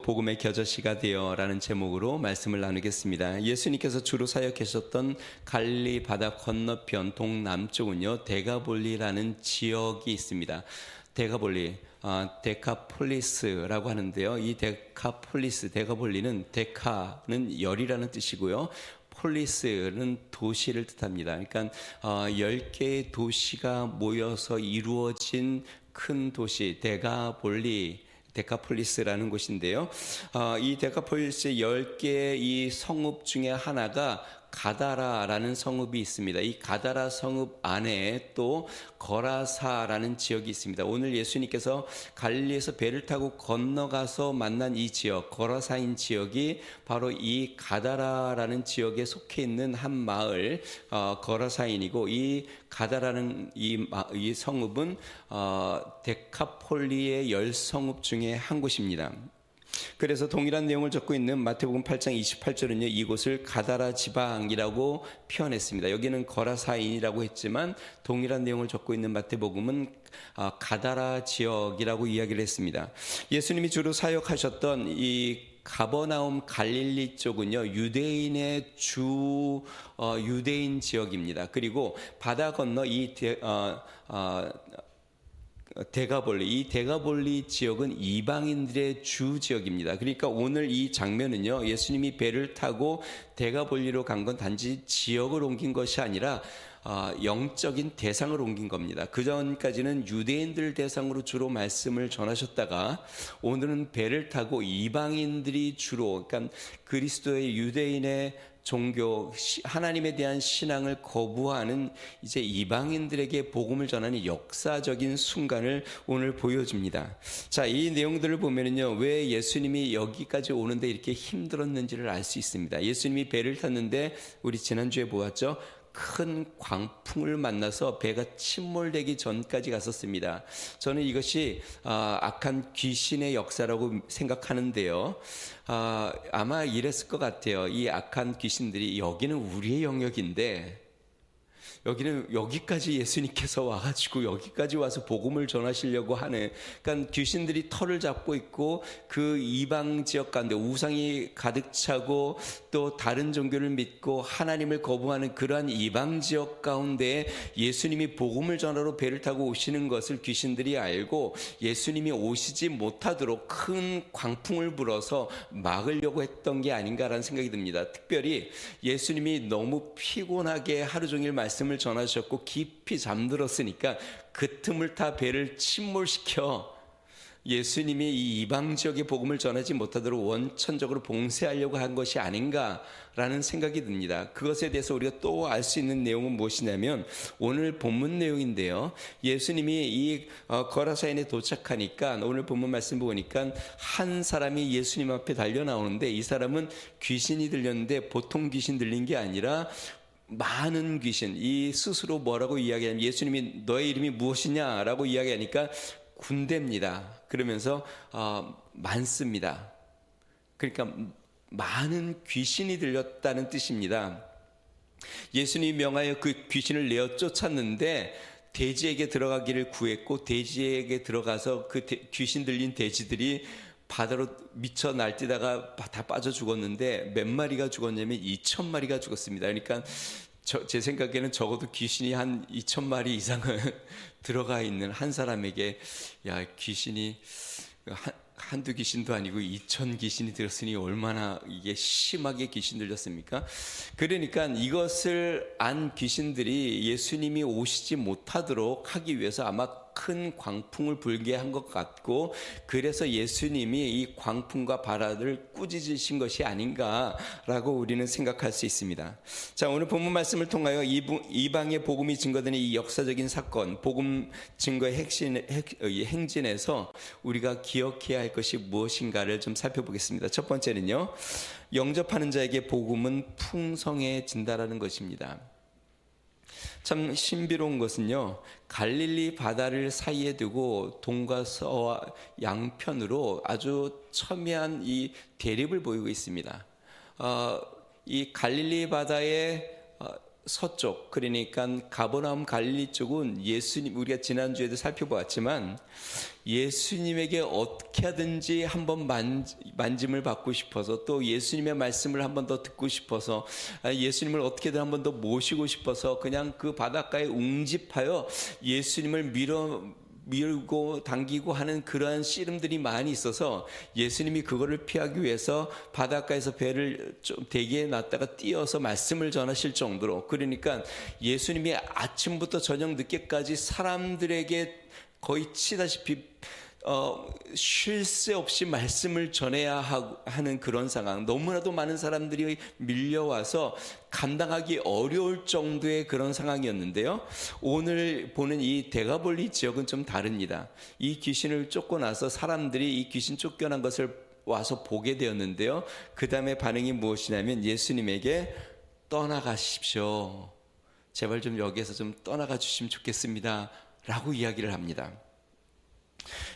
복음의 겨자씨가 되어라는 제목으로 말씀을 나누겠습니다. 예수님께서 주로 사역하셨던 갈릴리 바다 건너편 동남쪽은요, 데가볼리라는 지역이 있습니다. 데가볼리, 데카폴리스라고 하는데요. 이 데가볼리는 데카는 열이라는 뜻이고요. 폴리스는 도시를 뜻합니다. 그러니까 10개의 도시가 모여서 이루어진 큰 도시 데카폴리스라는 곳인데요. 이 데카폴리스 10개의 이 성읍 중에 하나가 가다라라는 성읍이 있습니다. 이 가다라 성읍 안에 또 거라사라는 지역이 있습니다. 오늘 예수님께서 갈릴리에서 배를 타고 건너가서 만난 이 지역, 거라사인 지역이 바로 이 가다라라는 지역에 속해 있는 한 마을, 거라사인이고, 이 가다라는 이 성읍은 데카폴리의 10성읍 중에 한 곳입니다. 그래서 동일한 내용을 적고 있는 마태복음 8장 28절은요, 이곳을 가다라 지방이라고 표현했습니다. 여기는 거라사인이라고 했지만 동일한 내용을 적고 있는 마태복음은 가다라 지역이라고 이야기를 했습니다. 예수님이 주로 사역하셨던 이 가버나움 갈릴리 쪽은요, 유대인의 유대인 지역입니다. 그리고 바다 건너 이 데가볼리 지역은 이방인들의 주 지역입니다. 그러니까 오늘 이 장면은요, 예수님이 배를 타고 데가볼리로 간 건 단지 지역을 옮긴 것이 아니라 영적인 대상을 옮긴 겁니다. 그 전까지는 유대인들 대상으로 주로 말씀을 전하셨다가 오늘은 배를 타고 이방인들이 주로, 그러니까 그리스도의 유대인의 종교, 하나님에 대한 신앙을 거부하는 이제 이방인들에게 복음을 전하는 역사적인 순간을 오늘 보여줍니다. 자, 이 내용들을 보면은요, 왜 예수님이 여기까지 오는데 이렇게 힘들었는지를 알 수 있습니다. 예수님이 배를 탔는데 우리 지난주에 보았죠? 큰 광풍을 만나서 배가 침몰되기 전까지 갔었습니다. 저는 이것이 악한 귀신의 역사라고 생각하는데요. 아마 이랬을 것 같아요. 이 악한 귀신들이 여기는 우리의 영역인데 여기까지 예수님께서 와가지고 여기까지 와서 복음을 전하시려고 하는, 그러니까 귀신들이 털을 잡고 있고 그 이방 지역 가운데 우상이 가득 차고 또 다른 종교를 믿고 하나님을 거부하는 그러한 이방 지역 가운데 예수님이 복음을 전하러 배를 타고 오시는 것을 귀신들이 알고 예수님이 오시지 못하도록 큰 광풍을 불어서 막으려고 했던 게 아닌가라는 생각이 듭니다. 특별히 예수님이 너무 피곤하게 하루 종일 말씀을 전하셨고 깊이 잠들었으니까 그 틈을 타 배를 침몰시켜 예수님이 이 이방 지역의 복음을 전하지 못하도록 원천적으로 봉쇄하려고 한 것이 아닌가라는 생각이 듭니다. 그것에 대해서 우리가 또 알 수 있는 내용은 무엇이냐면 오늘 본문 내용인데요. 예수님이 이 거라사인에 도착하니까 오늘 본문 말씀 보니까 한 사람이 예수님 앞에 달려 나오는데 이 사람은 귀신이 들렸는데 보통 귀신 들린 게 아니라 많은 귀신, 이 스스로 뭐라고 이야기하냐면 예수님이 너의 이름이 무엇이냐라고 이야기하니까 군대입니다. 그러면서 많습니다. 그러니까 많은 귀신이 들렸다는 뜻입니다. 예수님이 명하여 그 귀신을 내어 쫓았는데 돼지에게 들어가기를 구했고 돼지에게 들어가서 그 귀신 들린 돼지들이 바다로 미쳐 날뛰다가 다 빠져 죽었는데 몇 마리가 죽었냐면 2,000마리가 죽었습니다. 그러니까 제 생각에는 적어도 귀신이 한 2,000마리 이상은 들어가 있는 한 사람에게 귀신이 한두 귀신도 아니고 2,000 귀신이 들었으니 얼마나 이게 심하게 귀신 들렸습니까? 그러니까 이것을 안 귀신들이 예수님이 오시지 못하도록 하기 위해서 아마 큰 광풍을 불게 한 것 같고 그래서 예수님이 이 광풍과 바람을 꾸짖으신 것이 아닌가라고 우리는 생각할 수 있습니다. 자, 오늘 본문 말씀을 통하여 이방의 복음이 증거되는 이 역사적인 사건, 복음 증거의 행진에서 우리가 기억해야 할 것이 무엇인가를 좀 살펴보겠습니다. 첫 번째는요, 영접하는 자에게 복음은 풍성해진다라는 것입니다. 참 신비로운 것은요, 갈릴리 바다를 사이에 두고 동과 서와 양편으로 아주 첨예한 이 대립을 보이고 있습니다. 이 갈릴리 바다의 서쪽, 그러니까 가버나움 갈릴리 쪽은 예수님, 우리가 지난주에도 살펴보았지만 예수님에게 어떻게 하든지 한번 만짐을 받고 싶어서, 또 예수님의 말씀을 한번 더 듣고 싶어서, 예수님을 어떻게든 한번 더 모시고 싶어서 그냥 그 바닷가에 웅집하여 예수님을 밀고 당기고 하는 그러한 씨름들이 많이 있어서 예수님이 그거를 피하기 위해서 바닷가에서 배를 좀 대기에 놨다가 띄어서 말씀을 전하실 정도로, 그러니까 예수님이 아침부터 저녁 늦게까지 사람들에게 거의 치다시피 쉴 새 없이 말씀을 전해야 하는 그런 상황, 너무나도 많은 사람들이 밀려와서 감당하기 어려울 정도의 그런 상황이었는데요. 오늘 보는 이 데가볼리 지역은 좀 다릅니다. 이 귀신을 쫓고 나서 사람들이 이 귀신 쫓겨난 것을 와서 보게 되었는데요. 그 다음에 반응이 무엇이냐면 예수님에게 떠나가십시오, 제발 좀 여기에서 좀 떠나가 주시면 좋겠습니다 라고 이야기를 합니다.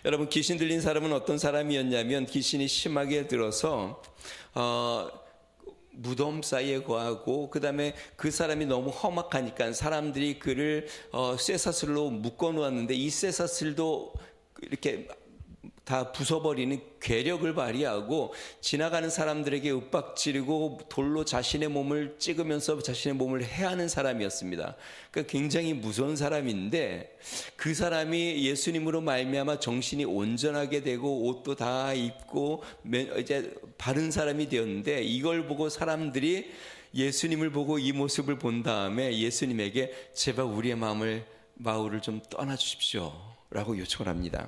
여러분, 귀신 들린 사람은 어떤 사람이었냐면 기신이 심하게 들어서 무덤 사이에 거하고, 그 다음에 그 사람이 너무 험악하니까 사람들이 그를 쇠사슬로 묶어 놓았는데 이 쇠사슬도 이렇게 다 부숴버리는 괴력을 발휘하고 지나가는 사람들에게 윽박지르고 돌로 자신의 몸을 찍으면서 자신의 몸을 해하는 사람이었습니다. 그러니까 굉장히 무서운 사람인데, 그 사람이 예수님으로 말미암아 정신이 온전하게 되고 옷도 다 입고 이제 바른 사람이 되었는데, 이걸 보고 사람들이 예수님을 보고 이 모습을 본 다음에 예수님에게 제발 우리의 마을을 좀 떠나 주십시오 라고 요청을 합니다.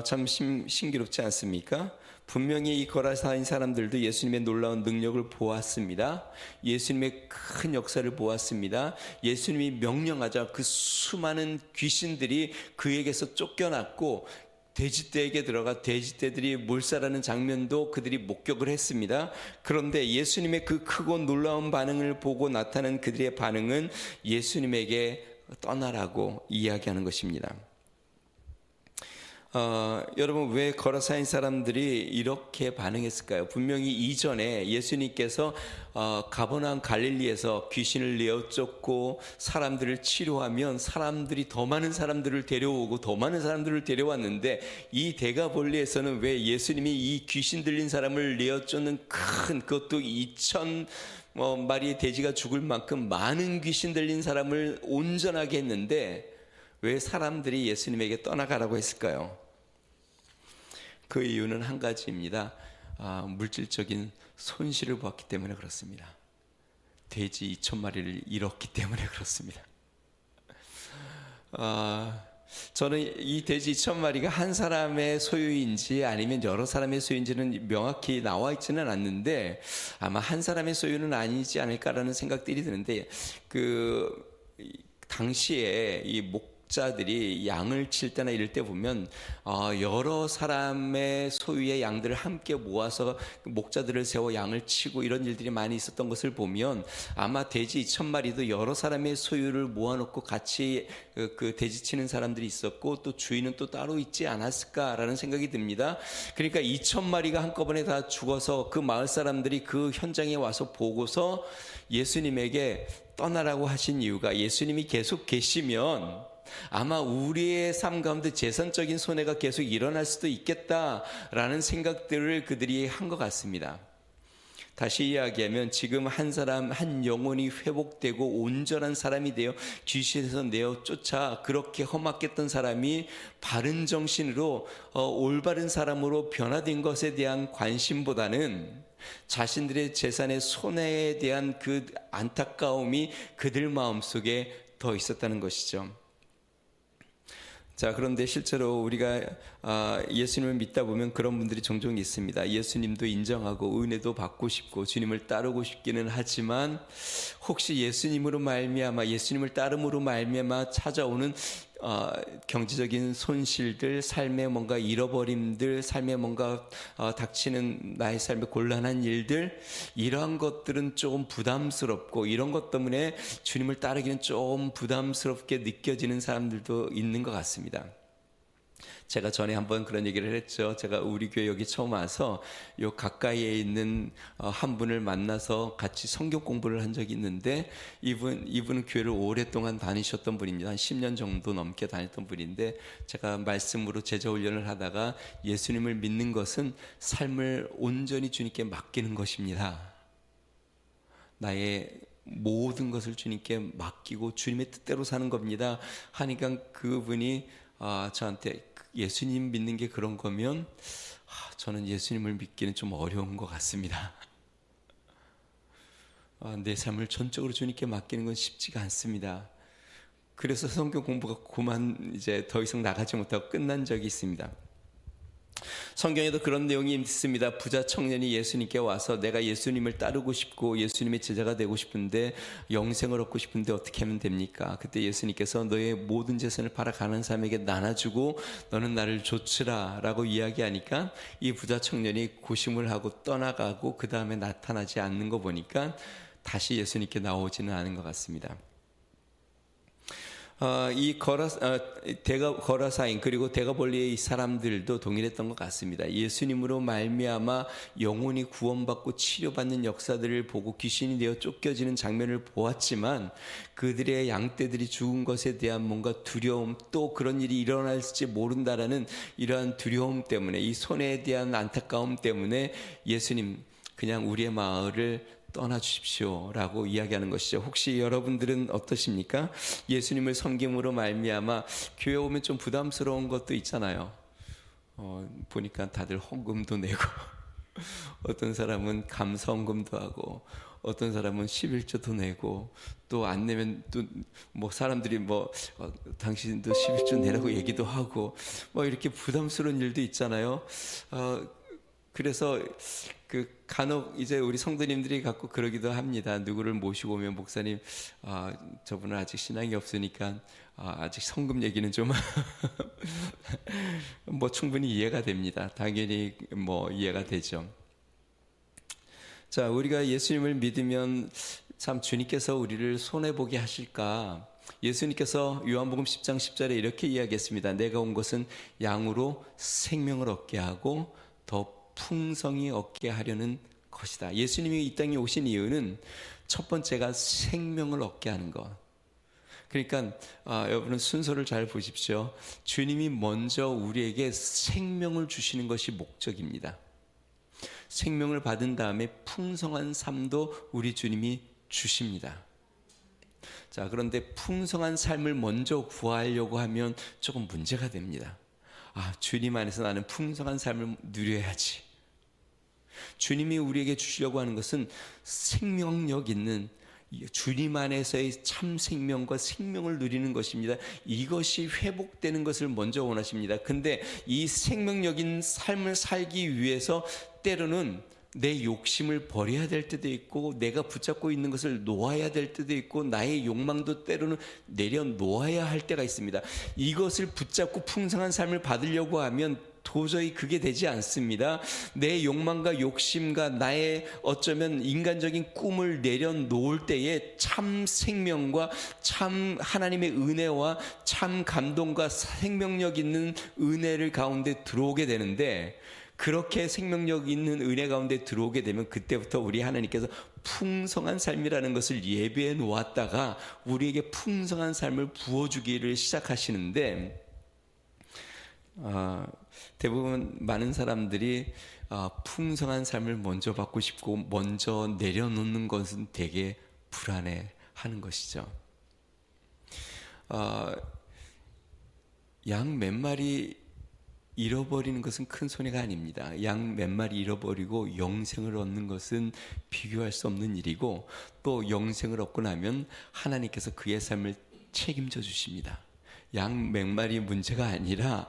참 신기롭지 않습니까? 분명히 이 거라사인 사람들도 예수님의 놀라운 능력을 보았습니다. 예수님의 큰 역사를 보았습니다. 예수님이 명령하자 그 수많은 귀신들이 그에게서 쫓겨났고 돼지떼에게 들어가 돼지떼들이 몰살하는 장면도 그들이 목격을 했습니다. 그런데 예수님의 그 크고 놀라운 반응을 보고 나타난 그들의 반응은 예수님에게 떠나라고 이야기하는 것입니다. 여러분, 왜 거라사인 사람들이 이렇게 반응했을까요? 분명히 이전에 예수님께서 가버나움 갈릴리에서 귀신을 내어 쫓고 사람들을 치료하면 사람들이 더 많은 사람들을 데려오고 더 많은 사람들을 데려왔는데, 이 데가볼리에서는 왜 예수님이 이 귀신 들린 사람을 내어 쫓는 큰, 그것도 2,000 마리의 돼지가 죽을 만큼 많은 귀신 들린 사람을 온전하게 했는데 왜 사람들이 예수님에게 떠나가라고 했을까요? 그 이유는 한 가지입니다. 물질적인 손실을 보았기 때문에 그렇습니다. 돼지 2,000마리를 잃었기 때문에 그렇습니다. 저는 이 돼지 2,000마리가 한 사람의 소유인지 아니면 여러 사람의 소유인지는 명확히 나와 있지는 않는데 아마 한 사람의 소유는 아니지 않을까라는 생각들이 드는데, 그 당시에 이 목자들이 양을 칠 때나 이럴 때 보면 여러 사람의 소유의 양들을 함께 모아서 목자들을 세워 양을 치고 이런 일들이 많이 있었던 것을 보면 아마 돼지 2,000마리도 여러 사람의 소유를 모아놓고 같이 그 돼지 치는 사람들이 있었고 또 주인은 또 따로 있지 않았을까라는 생각이 듭니다. 그러니까 2,000마리가 한꺼번에 다 죽어서 그 마을 사람들이 그 현장에 와서 보고서 예수님에게 떠나라고 하신 이유가, 예수님이 계속 계시면 아마 우리의 삶 가운데 재산적인 손해가 계속 일어날 수도 있겠다라는 생각들을 그들이 한 것 같습니다. 다시 이야기하면 지금 한 사람, 한 영혼이 회복되고 온전한 사람이 되어 귀신에서 내어 쫓아 그렇게 험악했던 사람이 바른 정신으로 올바른 사람으로 변화된 것에 대한 관심보다는 자신들의 재산의 손해에 대한 그 안타까움이 그들 마음속에 더 있었다는 것이죠. 자, 그런데 실제로 우리가 예수님을 믿다 보면 그런 분들이 종종 있습니다. 예수님도 인정하고 은혜도 받고 싶고 주님을 따르고 싶기는 하지만 혹시 예수님으로 말미암아, 예수님을 따름으로 말미암아 찾아오는 경제적인 손실들, 삶의 뭔가 잃어버림들, 삶의 뭔가 닥치는 나의 삶의 곤란한 일들, 이러한 것들은 조금 부담스럽고 이런 것 때문에 주님을 따르기는 좀 부담스럽게 느껴지는 사람들도 있는 것 같습니다. 제가 전에 한번 그런 얘기를 했죠. 제가 우리 교회 여기 처음 와서 요 가까이에 있는 한 분을 만나서 같이 성경 공부를 한 적이 있는데 이분은 교회를 오랫동안 다니셨던 분입니다. 한 10년 정도 넘게 다녔던 분인데 제가 말씀으로 제자 훈련을 하다가 예수님을 믿는 것은 삶을 온전히 주님께 맡기는 것입니다. 나의 모든 것을 주님께 맡기고 주님의 뜻대로 사는 겁니다 하니까 그분이 저한테 예수님 믿는 게 그런 거면 저는 예수님을 믿기는 좀 어려운 것 같습니다. 내 삶을 전적으로 주님께 맡기는 건 쉽지가 않습니다. 그래서 성경 공부가 그만 이제 더 이상 나가지 못하고 끝난 적이 있습니다. 성경에도 그런 내용이 있습니다. 부자 청년이 예수님께 와서 내가 예수님을 따르고 싶고 예수님의 제자가 되고 싶은데 영생을 얻고 싶은데 어떻게 하면 됩니까? 그때 예수님께서 너의 모든 재산을 팔아 가난한 사람에게 나눠주고 너는 나를 좇으라 라고 이야기하니까 이 부자 청년이 고심을 하고 떠나가고 그 다음에 나타나지 않는 거 보니까 다시 예수님께 나오지는 않은 것 같습니다. 이 거라사인 그리고 데가볼리의 사람들도 동일했던 것 같습니다. 예수님으로 말미암아 영혼이 구원받고 치료받는 역사들을 보고 귀신이 되어 쫓겨지는 장면을 보았지만 그들의 양떼들이 죽은 것에 대한 뭔가 두려움, 또 그런 일이 일어날지 모른다라는 이러한 두려움 때문에, 이 손해에 대한 안타까움 때문에 예수님 그냥 우리의 마을을 떠나주십시오 라고 이야기하는 것이죠. 혹시 여러분들은 어떠십니까? 예수님을 섬김으로 말미암아 교회 오면 좀 부담스러운 것도 있잖아요. 보니까 다들 헌금도 내고 어떤 사람은 감사헌금도 하고 어떤 사람은 11조도 내고 또 안 내면 또 뭐 사람들이 당신도 11조 내라고 얘기도 하고 이렇게 부담스러운 일도 있잖아요. 그래서 간혹 이제 우리 성도님들이 갖고 그러기도 합니다. 누구를 모시고 오면 목사님, 저분은 아직 신앙이 없으니까 아직 성금 얘기는 좀 충분히 이해가 됩니다. 당연히 이해가 되죠. 자, 우리가 예수님을 믿으면 참 주님께서 우리를 손해보게 하실까? 예수님께서 요한복음 10장 10절에 이렇게 이야기했습니다. 내가 온 것은 양으로 생명을 얻게 하고 더 풍성히 얻게 하려는 것이다. 예수님이 이 땅에 오신 이유는 첫 번째가 생명을 얻게 하는 것. 그러니까 여러분은 순서를 잘 보십시오. 주님이 먼저 우리에게 생명을 주시는 것이 목적입니다. 생명을 받은 다음에 풍성한 삶도 우리 주님이 주십니다. 자, 그런데 풍성한 삶을 먼저 구하려고 하면 조금 문제가 됩니다. 주님 안에서 나는 풍성한 삶을 누려야지. 주님이 우리에게 주시려고 하는 것은 생명력 있는 주님 안에서의 참 생명과 생명을 누리는 것입니다. 이것이 회복되는 것을 먼저 원하십니다. 근데 이 생명력인 삶을 살기 위해서 때로는 내 욕심을 버려야 될 때도 있고 내가 붙잡고 있는 것을 놓아야 될 때도 있고 나의 욕망도 때로는 내려놓아야 할 때가 있습니다. 이것을 붙잡고 풍성한 삶을 받으려고 하면 도저히 그게 되지 않습니다. 내 욕망과 욕심과 나의 어쩌면 인간적인 꿈을 내려놓을 때에 참 생명과 참 하나님의 은혜와 참 감동과 생명력 있는 은혜를 가운데 들어오게 되는데, 그렇게 생명력 있는 은혜 가운데 들어오게 되면 그때부터 우리 하나님께서 풍성한 삶이라는 것을 예비해 놓았다가 우리에게 풍성한 삶을 부어주기를 시작하시는데, 대부분 많은 사람들이 풍성한 삶을 먼저 받고 싶고 먼저 내려놓는 것은 되게 불안해하는 것이죠. 양 몇 마리 잃어버리는 것은 큰 손해가 아닙니다. 양 몇 마리 잃어버리고 영생을 얻는 것은 비교할 수 없는 일이고, 또 영생을 얻고 나면 하나님께서 그의 삶을 책임져 주십니다. 양 몇 마리 문제가 아니라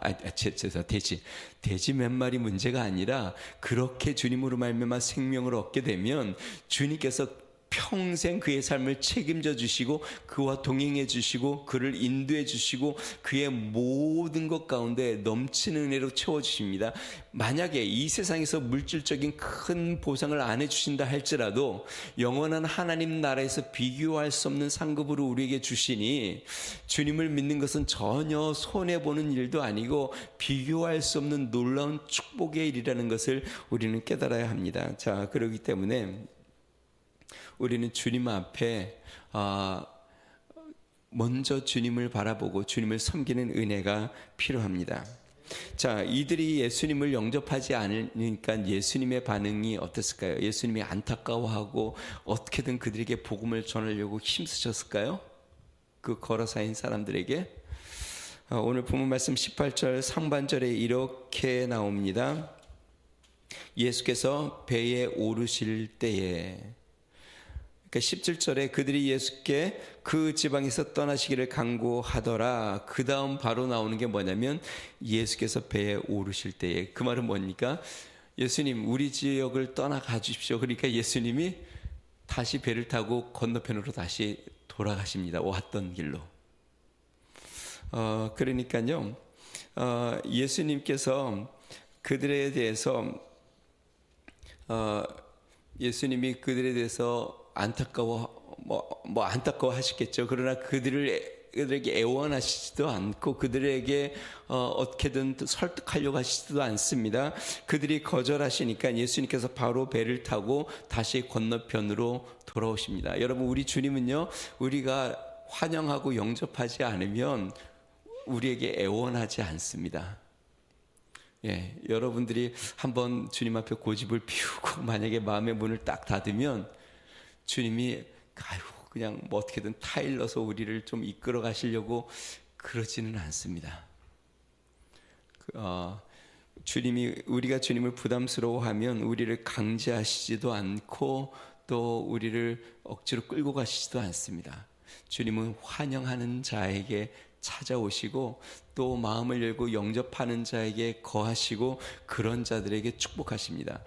돼지 몇 마리 문제가 아니라 그렇게 주님으로 말미암아 생명을 얻게 되면 주님께서 평생 그의 삶을 책임져 주시고 그와 동행해 주시고 그를 인도해 주시고 그의 모든 것 가운데 넘치는 은혜로 채워 주십니다. 만약에 이 세상에서 물질적인 큰 보상을 안 해주신다 할지라도 영원한 하나님 나라에서 비교할 수 없는 상급으로 우리에게 주시니 주님을 믿는 것은 전혀 손해보는 일도 아니고 비교할 수 없는 놀라운 축복의 일이라는 것을 우리는 깨달아야 합니다. 자, 그렇기 때문에 우리는 주님 앞에 먼저 주님을 바라보고 주님을 섬기는 은혜가 필요합니다. 자, 이들이 예수님을 영접하지 않으니까 예수님의 반응이 어땠을까요? 예수님이 안타까워하고 어떻게든 그들에게 복음을 전하려고 힘쓰셨을까요? 그 거라사인 사람들에게. 오늘 본문 말씀 18절 상반절에 이렇게 나옵니다. 예수께서 배에 오르실 때에, 그러니까 17절에 그들이 예수께 그 지방에서 떠나시기를 간구하더라. 그 다음 바로 나오는 게 뭐냐면 예수께서 배에 오르실 때에. 그 말은 뭡니까? 예수님 우리 지역을 떠나가 주십시오. 그러니까 예수님이 다시 배를 타고 건너편으로 다시 돌아가십니다. 왔던 길로. 그러니까요, 예수님께서 그들에 대해서 예수님이 그들에 대해서 안타까워하시겠죠. 그러나 그들에게 애원하시지도 않고 그들에게 어떻게든 설득하려고 하시지도 않습니다. 그들이 거절하시니까 예수님께서 바로 배를 타고 다시 건너편으로 돌아오십니다. 여러분, 우리 주님은요, 우리가 환영하고 영접하지 않으면 우리에게 애원하지 않습니다. 예, 여러분들이 한번 주님 앞에 고집을 피우고 만약에 마음의 문을 딱 닫으면 주님이 그냥 뭐 어떻게든 타일러서 우리를 좀 이끌어 가시려고 그러지는 않습니다. 우리가 주님을 부담스러워하면 우리를 강제하시지도 않고 또 우리를 억지로 끌고 가시지도 않습니다. 주님은 환영하는 자에게 찾아오시고 또 마음을 열고 영접하는 자에게 거하시고 그런 자들에게 축복하십니다.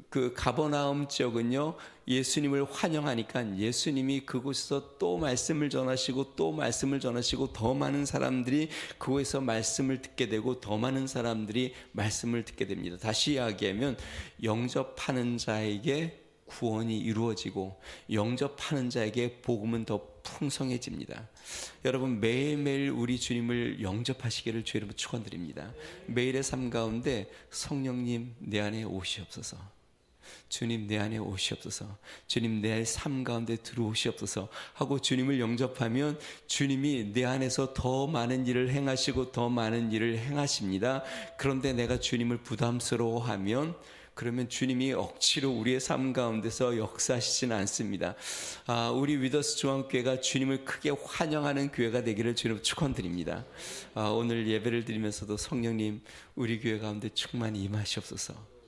그 가버나움 지역은요, 예수님을 환영하니까 예수님이 그곳에서 또 말씀을 전하시고 또 말씀을 전하시고 더 많은 사람들이 그곳에서 말씀을 듣게 되고 더 많은 사람들이 말씀을 듣게 됩니다. 다시 이야기하면 영접하는 자에게 구원이 이루어지고 영접하는 자에게 복음은 더 풍성해집니다. 여러분, 매일매일 우리 주님을 영접하시기를 주의 이름으로 축원드립니다. 매일의 삶 가운데 성령님 내 안에 오시옵소서, 주님 내 안에 오시옵소서, 주님 내 삶 가운데 들어오시옵소서 하고 주님을 영접하면 주님이 내 안에서 더 많은 일을 행하시고 더 많은 일을 행하십니다. 그런데 내가 주님을 부담스러워하면 그러면 주님이 억지로 우리의 삶 가운데서 역사하시지는 않습니다. 우리 위더스 중앙교회가 주님을 크게 환영하는 교회가 되기를 주님 축원드립니다. 오늘 예배를 드리면서도 성령님 우리 교회 가운데 충만히 임하시옵소서.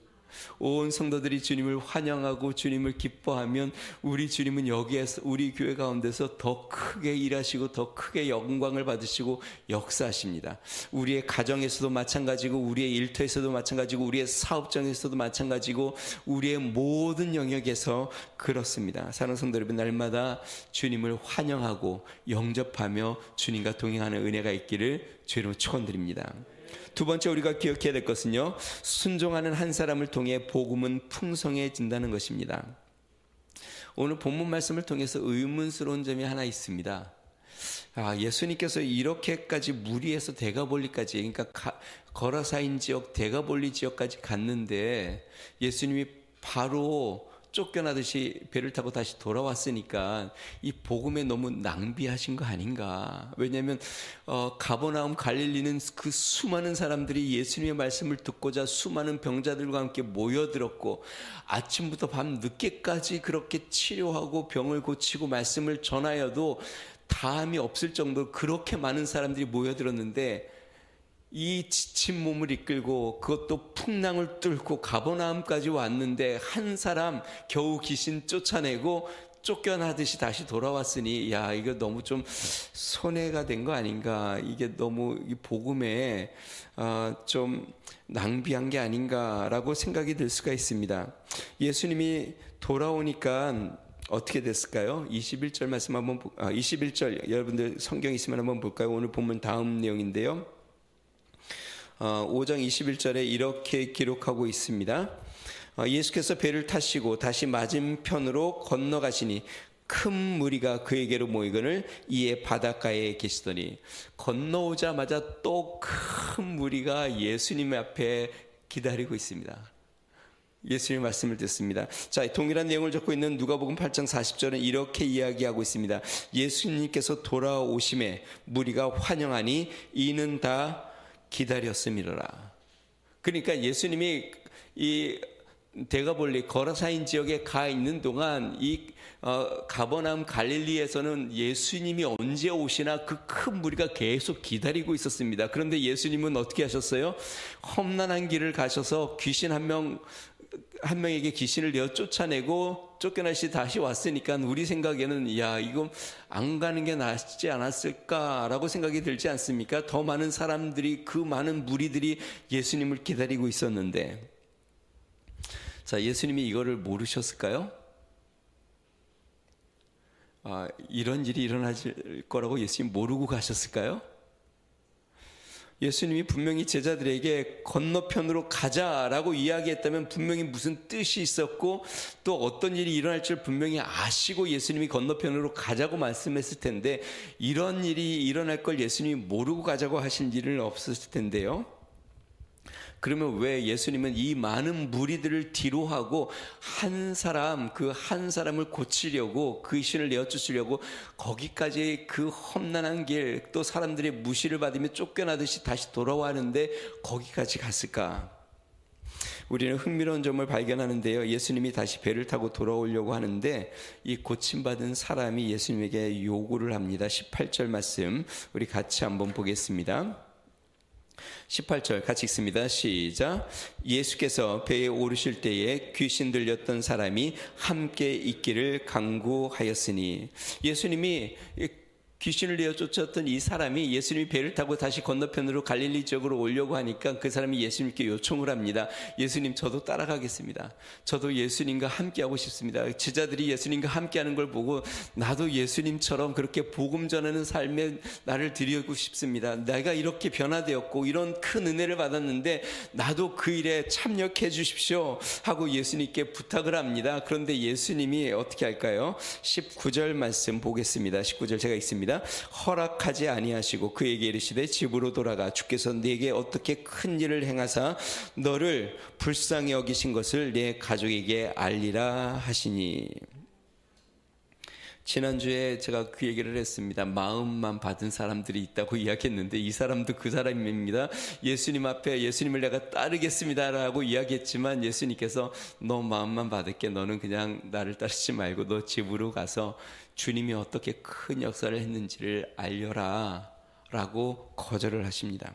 온 성도들이 주님을 환영하고 주님을 기뻐하면 우리 주님은 여기에서 우리 교회 가운데서 더 크게 일하시고 더 크게 영광을 받으시고 역사하십니다. 우리의 가정에서도 마찬가지고 우리의 일터에서도 마찬가지고 우리의 사업장에서도 마찬가지고 우리의 모든 영역에서 그렇습니다. 사랑하는 성도 여러분, 날마다 주님을 환영하고 영접하며 주님과 동행하는 은혜가 있기를 주님으로 축원드립니다. 두 번째 우리가 기억해야 될 것은요, 순종하는 한 사람을 통해 복음은 풍성해진다는 것입니다. 오늘 본문 말씀을 통해서 의문스러운 점이 하나 있습니다. 예수님께서 이렇게까지 무리해서 데가볼리까지, 그러니까 거라사인 지역 데가볼리 지역까지 갔는데 예수님이 바로 쫓겨나듯이 배를 타고 다시 돌아왔으니까 이 복음에 너무 낭비하신 거 아닌가. 왜냐하면 가버나움 갈릴리는 그 수많은 사람들이 예수님의 말씀을 듣고자 수많은 병자들과 함께 모여들었고 아침부터 밤 늦게까지 그렇게 치료하고 병을 고치고 말씀을 전하여도 다함이 없을 정도로 그렇게 많은 사람들이 모여들었는데 이 지친 몸을 이끌고 그것도 풍랑을 뚫고 가버나움까지 왔는데 한 사람 겨우 귀신 쫓아내고 쫓겨나듯이 다시 돌아왔으니 이거 너무 좀 손해가 된 거 아닌가, 이게 너무 이 복음에 좀 낭비한 게 아닌가라고 생각이 들 수가 있습니다. 예수님이 돌아오니까 어떻게 됐을까요? 21절 말씀 한번 21절 여러분들 성경 있으면 한번 볼까요? 오늘 본문 다음 내용인데요. 5장 21절에 이렇게 기록하고 있습니다. 예수께서 배를 타시고 다시 맞은편으로 건너가시니 큰 무리가 그에게로 모이거늘 이에 바닷가에 계시더니, 건너오자마자 또 큰 무리가 예수님 앞에 기다리고 있습니다. 예수님의 말씀을 듣습니다. 자, 동일한 내용을 적고 있는 누가복음 8장 40절은 이렇게 이야기하고 있습니다. 예수님께서 돌아오심에 무리가 환영하니 이는 다 기다렸음이로라. 그러니까 예수님이 이 데가볼리 거라사인 지역에 가 있는 동안 이 가버나움 갈릴리에서는 예수님이 언제 오시나 그 큰 무리가 계속 기다리고 있었습니다. 그런데 예수님은 어떻게 하셨어요? 험난한 길을 가셔서 귀신 한 명에게 귀신을 내어 쫓아내고 쫓겨나시 다시 왔으니까 우리 생각에는 야, 이거 안 가는 게 낫지 않았을까라고 생각이 들지 않습니까? 더 많은 사람들이, 그 많은 무리들이 예수님을 기다리고 있었는데, 자, 예수님이 이거를 모르셨을까요? 이런 일이 일어날 거라고 예수님 모르고 가셨을까요? 예수님이 분명히 제자들에게 건너편으로 가자라고 이야기했다면 분명히 무슨 뜻이 있었고 또 어떤 일이 일어날 줄 분명히 아시고 예수님이 건너편으로 가자고 말씀했을 텐데, 이런 일이 일어날 걸 예수님이 모르고 가자고 하신 일은 없었을 텐데요. 그러면 왜 예수님은 이 많은 무리들을 뒤로 하고 한 사람을 고치려고, 그 귀신을 내어쫓으려고 거기까지 그 험난한 길, 또 사람들의 무시를 받으며 쫓겨나듯이 다시 돌아와는데 거기까지 갔을까? 우리는 흥미로운 점을 발견하는데요. 예수님이 다시 배를 타고 돌아오려고 하는데 이 고침받은 사람이 예수님에게 요구를 합니다. 18절 말씀 우리 같이 한번 보겠습니다. 18절 같이 읽습니다. 시작. 예수께서 배에 오르실 때에 귀신 들렸던 사람이 함께 있기를 간구하였으니, 예수님이 귀신을 내어 쫓았던 이 사람이 예수님이 배를 타고 다시 건너편으로 갈릴리 지역으로 오려고 하니까 그 사람이 예수님께 요청을 합니다. 예수님, 저도 따라가겠습니다. 저도 예수님과 함께하고 싶습니다. 제자들이 예수님과 함께하는 걸 보고 나도 예수님처럼 그렇게 복음 전하는 삶에 나를 드리고 싶습니다. 내가 이렇게 변화되었고 이런 큰 은혜를 받았는데 나도 그 일에 참여해 주십시오 하고 예수님께 부탁을 합니다. 그런데 예수님이 어떻게 할까요? 19절 말씀 보겠습니다. 19절 제가 읽습니다. 허락하지 아니하시고 그에게 이르시되 집으로 돌아가 주께서 네게 어떻게 큰 일을 행하사 너를 불쌍히 여기신 것을 네 가족에게 알리라 하시니. 지난주에 제가 그 얘기를 했습니다. 마음만 받은 사람들이 있다고 이야기했는데 이 사람도 그 사람입니다. 예수님 앞에 예수님을 내가 따르겠습니다 라고 이야기했지만 예수님께서 너 마음만 받을게, 너는 그냥 나를 따르지 말고 너 집으로 가서 주님이 어떻게 큰 역사를 했는지를 알려라 라고 거절을 하십니다.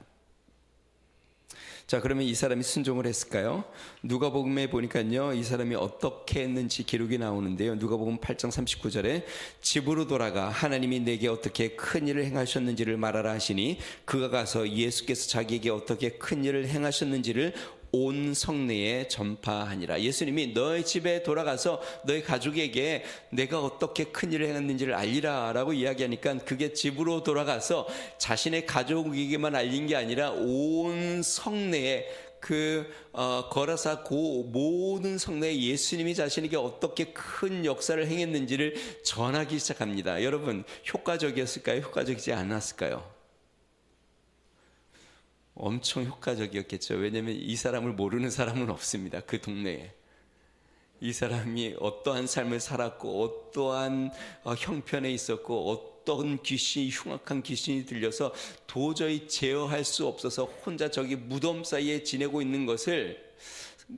자, 그러면 이 사람이 순종을 했을까요? 누가복음에 보니까요, 이 사람이 어떻게 했는지 기록이 나오는데요. 누가복음 8장 39절에 집으로 돌아가 하나님이 내게 어떻게 큰 일을 행하셨는지를 말하라 하시니 그가 가서 예수께서 자기에게 어떻게 큰 일을 행하셨는지를 온 성내에 전파하니라. 예수님이 너의 집에 돌아가서 너의 가족에게 내가 어떻게 큰 일을 행했는지를 알리라 라고 이야기하니까 그게 집으로 돌아가서 자신의 가족에게만 알린 게 아니라 온 성내에 거라사 모든 성내에 예수님이 자신에게 어떻게 큰 역사를 행했는지를 전하기 시작합니다. 여러분, 효과적이었을까요? 효과적이지 않았을까요? 엄청 효과적이었겠죠. 왜냐하면 이 사람을 모르는 사람은 없습니다. 그 동네에. 이 사람이 어떠한 삶을 살았고 어떠한 형편에 있었고 어떤 귀신이, 흉악한 귀신이 들려서 도저히 제어할 수 없어서 혼자 저기 무덤 사이에 지내고 있는 것을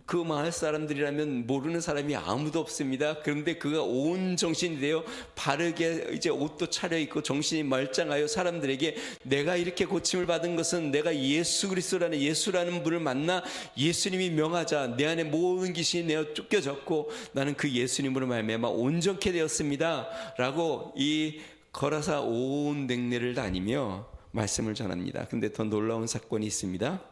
그 마을 사람들이라면 모르는 사람이 아무도 없습니다. 그런데 그가 온 정신이 되어 바르게 이제 옷도 차려입고 정신이 말짱하여 사람들에게 내가 이렇게 고침을 받은 것은 내가 예수 그리스도라는 예수라는 분을 만나 예수님이 명하자 내 안에 모든 귀신이 내어 쫓겨졌고 나는 그 예수님으로 말미암아 온전케 되었습니다 라고 이 거라사 온 냉내를 다니며 말씀을 전합니다. 근데 더 놀라운 사건이 있습니다.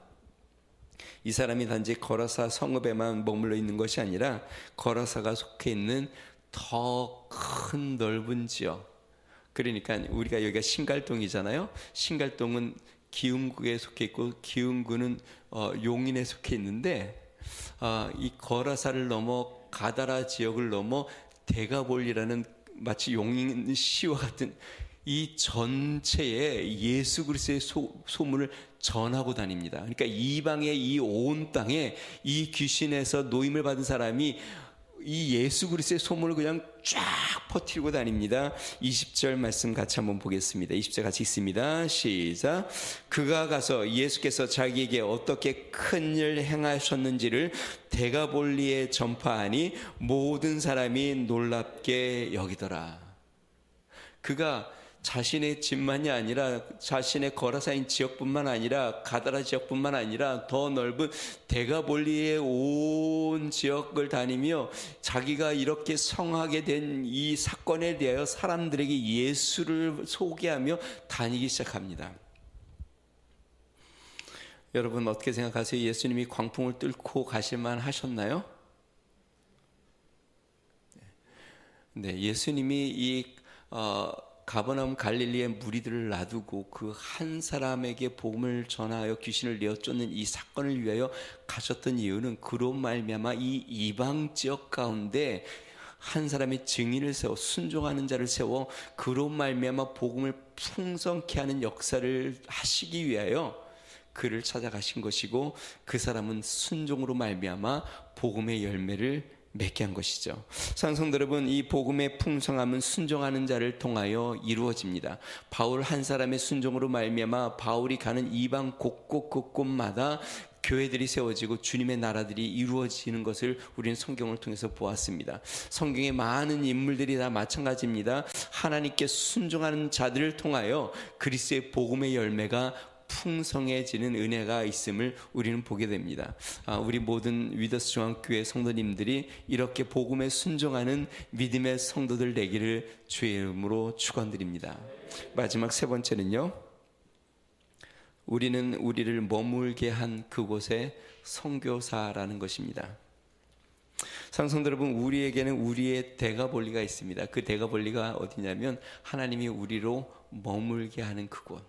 이 사람이 단지 거라사 성읍에만 머물러 있는 것이 아니라 거라사가 속해 있는 더 큰 넓은 지역. 그러니까 우리가 여기가 신갈동이잖아요. 신갈동은 기흥구에 속해 있고 기흥구는 용인에 속해 있는데 이 거라사를 넘어 가다라 지역을 넘어 데가볼리라는 마치 용인시와 같은 이 전체에 예수 그리스도의 소문을 전하고 다닙니다. 그러니까 이방의 이 온 땅에 이 귀신에서 노임을 받은 사람이 이 예수 그리스도의 소문을 그냥 쫙 퍼뜨리고 다닙니다. 20절 말씀 같이 한번 보겠습니다. 20절 같이 읽습니다. 시작. 그가 가서 예수께서 자기에게 어떻게 큰 일 행하셨는지를 데가볼리에 전파하니 모든 사람이 놀랍게 여기더라. 그가 자신의 집만이 아니라 자신의 거라사인 지역뿐만 아니라 가다라 지역뿐만 아니라 더 넓은 데가볼리의 온 지역을 다니며 자기가 이렇게 성하게 된 이 사건에 대하여 사람들에게 예수를 소개하며 다니기 시작합니다. 여러분 어떻게 생각하세요? 예수님이 광풍을 뚫고 가실만 하셨나요? 네, 예수님이 이 가버나움 갈릴리의 무리들을 놔두고 그 한 사람에게 복음을 전하여 귀신을 내어 쫓는 이 사건을 위하여 가셨던 이유는 그로 말미암아 이 이방 지역 가운데 한 사람의 증인을 세워 순종하는 자를 세워 그로 말미암아 복음을 풍성케 하는 역사를 하시기 위하여 그를 찾아가신 것이고 그 사람은 순종으로 말미암아 복음의 열매를 맺게 한 것이죠. 사랑성도 여러분, 이 복음의 풍성함은 순종하는 자를 통하여 이루어집니다. 바울 한 사람의 순종으로 말미암아 바울이 가는 이방 곳곳마다 교회들이 세워지고 주님의 나라들이 이루어지는 것을 우리는 성경을 통해서 보았습니다. 성경의 많은 인물들이 다 마찬가지입니다. 하나님께 순종하는 자들을 통하여 그리스도의 복음의 열매가 풍성해지는 은혜가 있음을 우리는 보게 됩니다. 우리 모든 위더스 중앙교회 성도님들이 이렇게 복음에 순종하는 믿음의 성도들 되기를 주의 이름으로 축원드립니다. 마지막 세 번째는요, 우리는 우리를 머물게 한 그곳의 선교사라는 것입니다. 사랑성도 여러분, 우리에게는 우리의 데가볼리가 있습니다. 그 데가볼리가 어디냐면 하나님이 우리로 머물게 하는 그곳.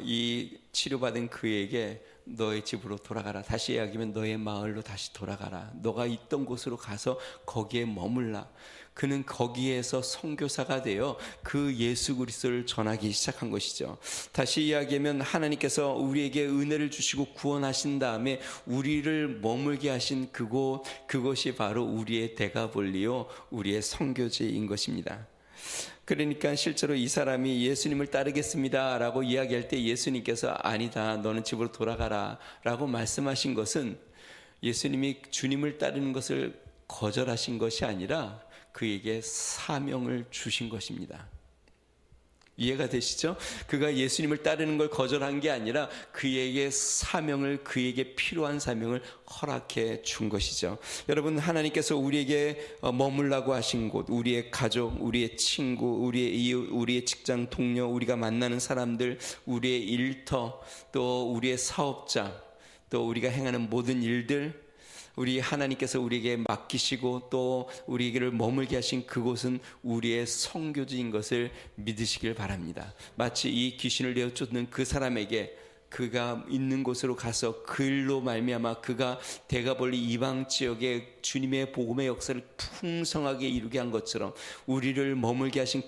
이 치료받은 그에게 너의 집으로 돌아가라. 다시 이야기하면 너의 마을로 다시 돌아가라. 너가 있던 곳으로 가서 거기에 머물라. 그는 거기에서 선교사가 되어 그 예수 그리스도를 전하기 시작한 것이죠. 다시 이야기하면 하나님께서 우리에게 은혜를 주시고 구원하신 다음에 우리를 머물게 하신 그곳이 바로 우리의 데가볼리요, 우리의 선교지인 것입니다. 그러니까 실제로 이 사람이 예수님을 따르겠습니다 라고 이야기할 때 예수님께서 아니다, 너는 집으로 돌아가라 라고 말씀하신 것은 예수님이 주님을 따르는 것을 거절하신 것이 아니라 그에게 사명을 주신 것입니다. 이해가 되시죠? 그가 예수님을 따르는 걸 거절한 게 아니라 그에게 사명을, 그에게 필요한 사명을 허락해 준 것이죠. 여러분, 하나님께서 우리에게 머물라고 하신 곳, 우리의 가족, 우리의 친구, 우리의 이웃, 우리의 직장 동료, 우리가 만나는 사람들, 우리의 일터, 또 우리의 사업자, 또 우리가 행하는 모든 일들, 우리 하나님께서 우리에게 맡기시고 또 우리에게를 머물게 하신 그곳은 우리의 선교지인 것을 믿으시길 바랍니다. 마치 이 귀신을 내어 쫓는 그 사람에게 그가 있는 곳으로 가서 그일로 말미암아 그가 데가볼리 이방 지역에 주님의 복음의 역사를 풍성하게 이루게 한 것처럼 우리를 머물게 하신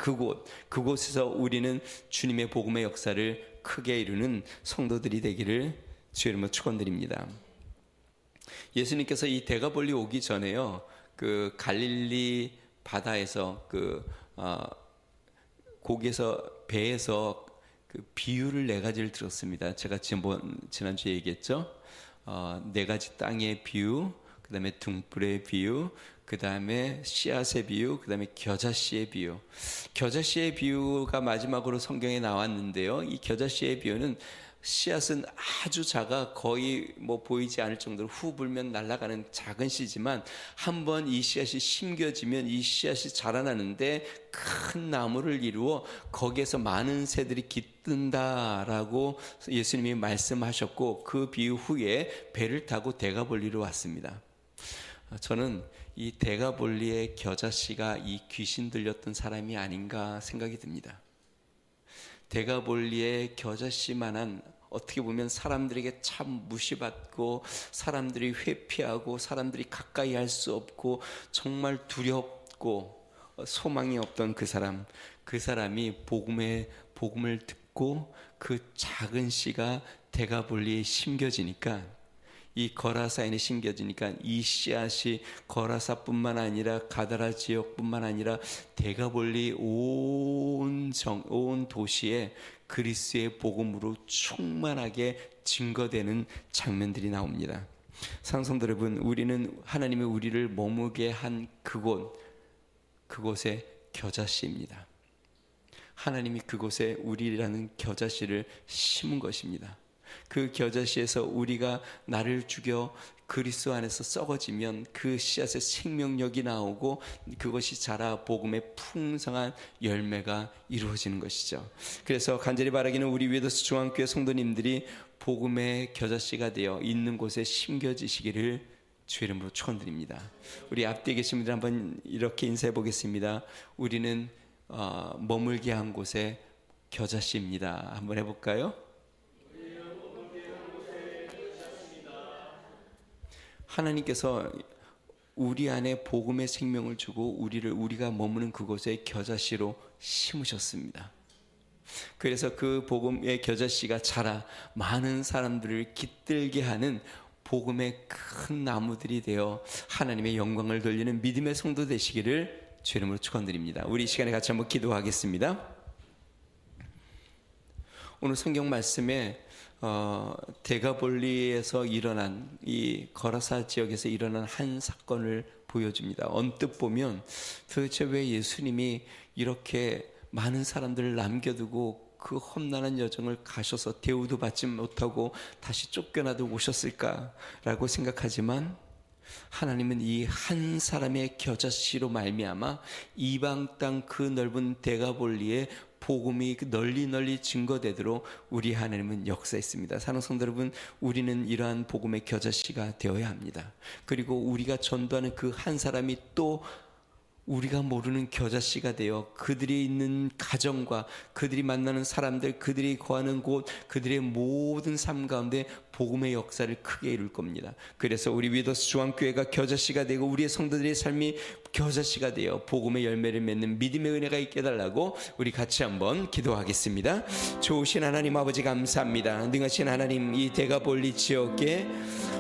그곳에서 우리는 주님의 복음의 역사를 크게 이루는 성도들이 되기를 주의 이름으로 축원드립니다. 예수님께서 이 데가볼리 오기 전에요, 그 갈릴리 바다에서 거기에서 배에서 그 비유를 네 가지를 들었습니다. 제가 지난주에 얘기했죠. 네 가지 땅의 비유, 그 다음에 등불의 비유, 그 다음에 씨앗의 비유, 그 다음에 겨자씨의 비유. 겨자씨의 비유가 마지막으로 성경에 나왔는데요, 이 겨자씨의 비유는 씨앗은 아주 작아 거의 보이지 않을 정도로 후 불면 날아가는 작은 씨지만 한번 이 씨앗이 심겨지면 이 씨앗이 자라나는데 큰 나무를 이루어 거기에서 많은 새들이 깃든다라고 예수님이 말씀하셨고 그 비유 후에 배를 타고 데가볼리로 왔습니다. 저는 이 데가볼리의 겨자씨가 이 귀신 들렸던 사람이 아닌가 생각이 듭니다. 데가볼리의 겨자씨만한 어떻게 보면 사람들에게 참 무시받고 사람들이 회피하고 사람들이 가까이 할 수 없고 정말 두렵고 소망이 없던 그 사람이 복음을 듣고 그 작은 씨가 데가볼리에 심겨지니까, 이 거라사인에 심겨지니까 이 씨앗이 거라사뿐만 아니라 가다라 지역뿐만 아니라 데가볼리 온 도시에 그리스의 복음으로 충만하게 증거되는 장면들이 나옵니다. 사랑성도 여러분, 우리는 하나님의 우리를 머무게 한 그곳의 겨자씨입니다. 하나님이 그곳에 우리라는 겨자씨를 심은 것입니다. 그 겨자씨에서 우리가 나를 죽여 그리스도 안에서 썩어지면 그 씨앗의 생명력이 나오고 그것이 자라 복음의 풍성한 열매가 이루어지는 것이죠. 그래서 간절히 바라기는 우리 위더스 중앙교회 성도님들이 복음의 겨자씨가 되어 있는 곳에 심겨지시기를 주의 이름으로 축원드립니다. 우리 앞뒤에 계신 분들 한번 이렇게 인사해 보겠습니다. 우리는 머물게 한 곳에 겨자씨입니다. 한번 해볼까요? 하나님께서 우리 안에 복음의 생명을 주고 우리가 머무는 그곳에 겨자씨로 심으셨습니다. 그래서 그 복음의 겨자씨가 자라 많은 사람들을 깃들게 하는 복음의 큰 나무들이 되어 하나님의 영광을 돌리는 믿음의 성도 되시기를 주의 이름으로 축원드립니다. 우리 이 시간에 같이 한번 기도하겠습니다. 오늘 성경 말씀에 데가볼리에서 일어난 이 거라사 지역에서 일어난 한 사건을 보여줍니다. 언뜻 보면 도대체 왜 예수님이 이렇게 많은 사람들을 남겨두고 그 험난한 여정을 가셔서 대우도 받지 못하고 다시 쫓겨나도 오셨을까라고 생각하지만, 하나님은 이 한 사람의 겨자씨로 말미암아 이방 땅 그 넓은 데가볼리에 복음이 널리 증거되도록 우리 하나님은 역사했습니다. 사랑하는 성도 여러분, 우리는 이러한 복음의 겨자씨가 되어야 합니다. 그리고 우리가 전도하는 그 한 사람이 또 우리가 모르는 겨자씨가 되어 그들이 있는 가정과 그들이 만나는 사람들, 그들이 거하는 곳, 그들의 모든 삶 가운데 복음의 역사를 크게 이룰 겁니다. 그래서 우리 위더스 중앙교회가 겨자씨가 되고 우리의 성도들의 삶이 겨자씨가 되어 복음의 열매를 맺는 믿음의 은혜가 있게 해달라고 우리 같이 한번 기도하겠습니다. 좋으신 하나님 아버지 감사합니다. 능하신 하나님, 이 데가볼리 지역에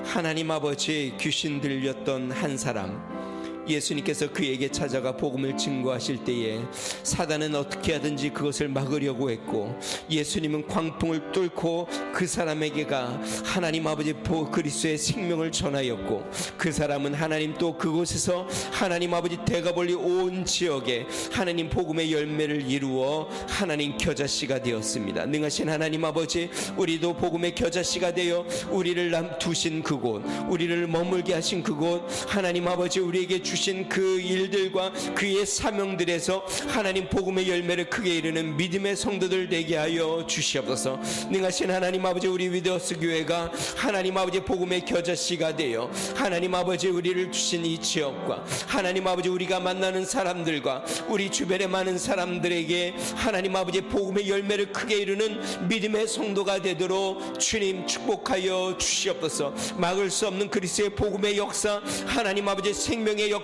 하나님 아버지 귀신 들렸던 한 사람, 예수님께서 그에게 찾아가 복음을 증거하실 때에 사단은 어떻게 하든지 그것을 막으려고 했고, 예수님은 광풍을 뚫고 그 사람에게가 하나님 아버지 그리스도의 생명을 전하였고, 그 사람은 하나님 또 그곳에서 하나님 아버지 데가볼리 온 지역에 하나님 복음의 열매를 이루어 하나님 겨자씨가 되었습니다. 능하신 하나님 아버지, 우리도 복음의 겨자씨가 되어 우리를 두신 그곳, 우리를 머물게 하신 그곳, 하나님 아버지 우리에게 주신 그 일들과 그의 사명들에서 하나님 복음의 열매를 크게 이루는 믿음의 성도들 되게 하여 주시옵소서. 능하신 하나님 아버지, 우리 위더스 교회가 하나님 아버지 복음의 겨자씨가 되어 하나님 아버지 우리를 주신 이 지역과 하나님 아버지 우리가 만나는 사람들과 우리 주변에 많은 사람들에게 하나님 아버지 복음의 열매를 크게 이루는 믿음의 성도가 되도록 주님 축복하여 주시옵소서. 막을 수 없는 그리스도의 복음의 역사, 하나님 아버지 생명의 역사가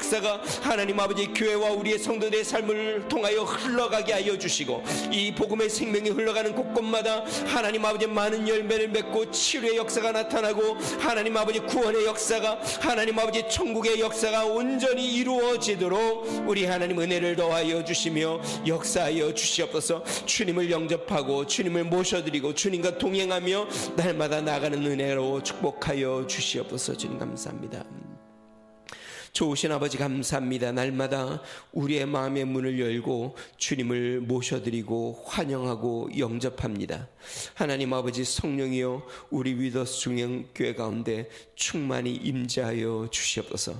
하나님 아버지 교회와 우리의 성도들의 삶을 통하여 흘러가게 하여 주시고, 이 복음의 생명이 흘러가는 곳곳마다 하나님 아버지 많은 열매를 맺고 치유의 역사가 나타나고 하나님 아버지 구원의 역사가, 하나님 아버지 천국의 역사가 온전히 이루어지도록 우리 하나님 은혜를 더하여 주시며 역사하여 주시옵소서. 주님을 영접하고 주님을 모셔드리고 주님과 동행하며 날마다 나가는 은혜로 축복하여 주시옵소서. 주님 감사합니다. 좋으신 아버지 감사합니다. 날마다 우리의 마음의 문을 열고 주님을 모셔드리고 환영하고 영접합니다. 하나님 아버지 성령이여, 우리 위더스 중앙교회 가운데 충만히 임재하여 주시옵소서.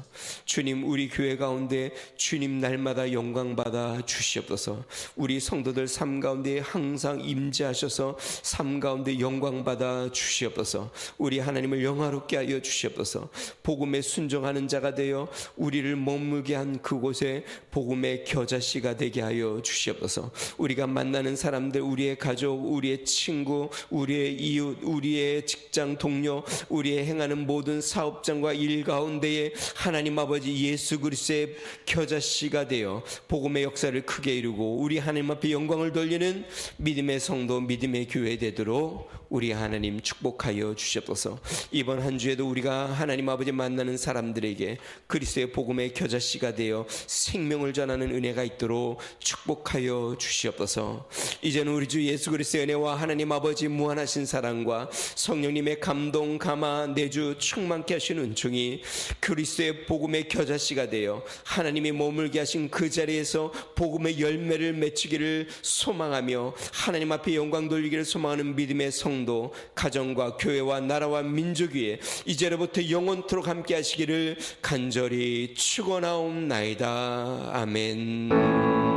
주님, 우리 교회 가운데 주님 날마다 영광받아 주시옵소서. 우리 성도들 삶 가운데 항상 임재하셔서 삶 가운데 영광받아 주시옵소서. 우리 하나님을 영화롭게 하여 주시옵소서. 복음에 순종하는 자가 되어 우리를 머물게 한 그곳에 복음의 겨자씨가 되게 하여 주시옵소서. 우리가 만나는 사람들, 우리의 가족, 우리의 친구, 우리의 이웃, 우리의 직장 동료, 우리의 행하는 모든 사업장과 일 가운데에 하나님 아버지 예수 그리스도의 겨자씨가 되어 복음의 역사를 크게 이루고 우리 하나님 앞에 영광을 돌리는 믿음의 성도, 믿음의 교회 되도록 우리 하나님 축복하여 주시옵소서. 이번 한 주에도 우리가 하나님 아버지 만나는 사람들에게 그리스도의 복음의 겨자씨가 되어 생명을 전하는 은혜가 있도록 축복하여 주시옵소서. 이제는 우리 주 예수 그리스도의 은혜와 하나님 아버지 무한하신 사랑과 성령님의 감동, 감화, 내주 충만케 하시는 은총이 그리스도의 복음의 겨자씨가 되어 하나님이 머물게 하신 그 자리에서 복음의 열매를 맺히기를 소망하며 하나님 앞에 영광 돌리기를 소망하는 믿음의 성도, 가정과 교회와 나라와 민족 위에 이제로부터 영원토록 함께 하시기를 간절히 축원하옵나이다. 아멘.